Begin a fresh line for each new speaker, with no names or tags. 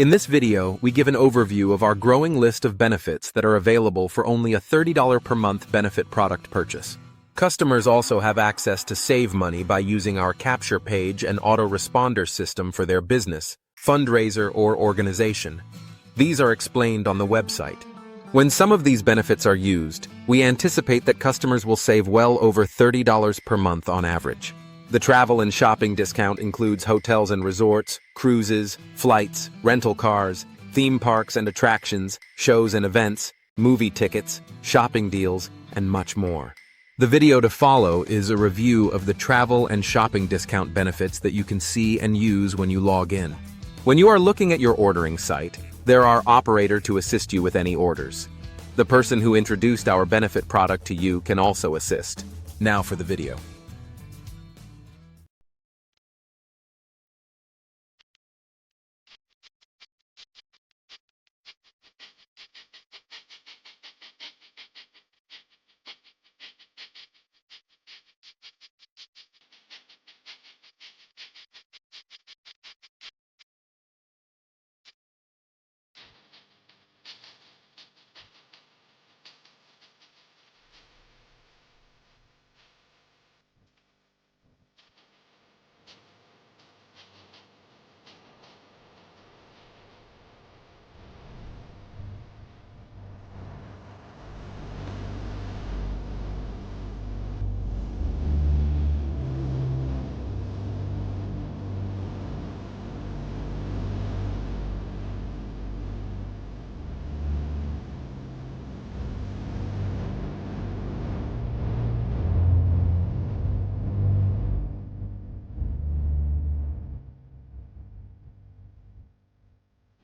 In this video, we give an overview of our growing list of benefits that are available for only a $30 per month benefit product purchase. Customers also have access to save money by using our capture page and autoresponder system for their business, fundraiser, or organization. These are explained on the website. When some of these benefits are used, we anticipate that customers will save well over $30 per month on average. The travel and shopping discount includes hotels and resorts, cruises, flights, rental cars, theme parks and attractions, shows and events, movie tickets, shopping deals, and much more. The video to follow is a review of the travel and shopping discount benefits that you can see and use when you log in. When you are looking at your ordering site, there are operators to assist you with any orders. The person who introduced our benefit product to you can also assist. Now for the video.